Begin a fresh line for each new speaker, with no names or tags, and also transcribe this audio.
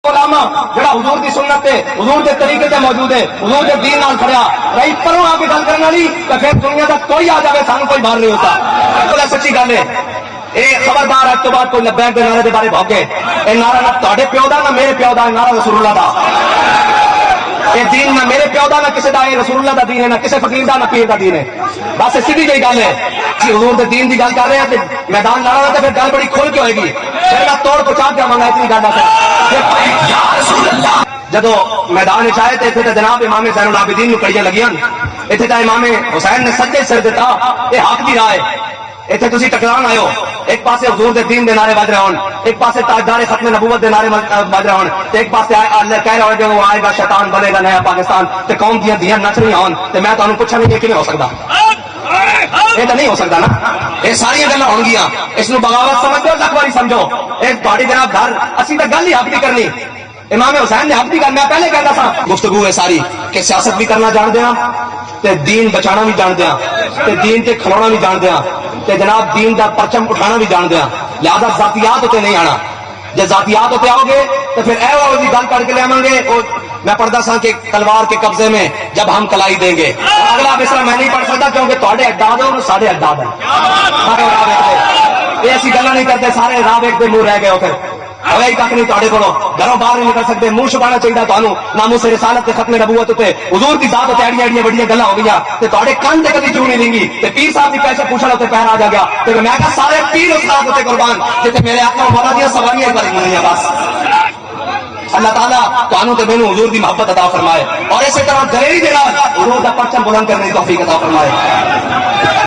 علامہ جڑا حضور دی سنت تے حضور دے طریقے تے موجود ہے، حضور دے دین نال کھڑیا رہی پروں آ کے گل کرنے والی تو پھر دنیا دا کوئی آ جائے سانو کوئی بار نہیں ہوتا. بولا سچی گل ہے. اے خبردار اج تو بعد کوئی لبیک دے نعرے دے بارے بھوکے. اے نعرہ نہ تہاڈے پیو دا نہ میرے پیو دا، نعرہ رسول اللہ دا. یہ دین نہ میرے پیو دا نہ کسی دا، یہ رسول اللہ دا دین ہے، نہ کسی فقیر دا نہ پیر دا دین ہے. بس سیدھی جی گل ہے جی حضور دے دین دی گل کر رہے ہیں میدان لا رہا تو پھر گل بڑی کھل کے ہوئے گی. پھر میں توڑ پہنچا کے آواں گا اتنی گل جدو میدان چاہے تو اتنے جناب امام زین العابدین نو کڑیاں لگیاں، اتنے تو امام حسین نے سجے سر دیتا. یہ حق دی راہ ہے. اتنے تسی ٹکران آئے ہو، ایک پاسے حضور دے دین دے نعرے بج رہے ہون، ایک پاسے تاجدار ختم نبوت دے نعرے بج رہے ہون، ایک پاسے اللہ کہہ رہا ہے جو آئے گا شیطان بنے گا نیا پاکستان تے قوم دیاں دیاں نچ رہی ہون. تے میں تانوں پوچھا نہیں یہ کیویں ہو سکدا؟ یہ تو نہیں ہو سکتا نا. یہ ساری گلاں ہون گیاں. اس نو بغاوت سمجھو، لکھ واری سمجھو. یہ تہاڈی جناب گھر اسی تے گل ہی حق دی کرنی. امام حسین نے حق دی گل میں پہلے کہندا سا. گفتگو ہے ساری کہ سیاست بھی کرنا جانتے ہیں تے دین بچانا بھی جانتے ہیں تے دین تے کھلونا بھی جانتے ہیں تے جناب دین دا پرچم اٹھانا بھی جانتے ہیں. لہذا ذاتیات ہوتے نہیں آنا. جب ذاتیات ہوتے آؤ گے تو پھر اے وہ گل کر کے لے آواں گے. میں پڑھتا سا کہ تلوار کے قبضے میں جب ہم کلائی دیں گے. اگلا بسرا میں نہیں پڑھ سکتا کیونکہ تھوڑے اجداد ہو سارے اجداد ہیں. یہ ایسی گلا نہیں کرتے. سارے راہ ایک دے منہ رہ گئے ہو پھر ہوئے کھ نہیں تھوڑے کو گھروں باہر نہیں نکل سکتے. منہ چھپانا چاہیے تمہیں ناموس رسالت ختم نبوت تے حضور کی ذات ایڑیاں ایڑیاں بڑیاں گلاں ہو گیا تے تھوڑے کن تے کدی کیوں نہیں لیں گی. تے پیر صاحب کی پیسے پوچھنا تے پیر آ جا گیا. تے میں کہا سارے پیر استاد ہوتے قربان جتے میرے آقا مولا دی سواریاں ایک بار نہیں. بس اللہ تعالیٰ تانوں تے مینوں حضور دی محبت عطا فرمائے اور اسی طرح دلیری دے نال حضور دا پرچم بلند کرنے دی توفیق عطا فرمائے.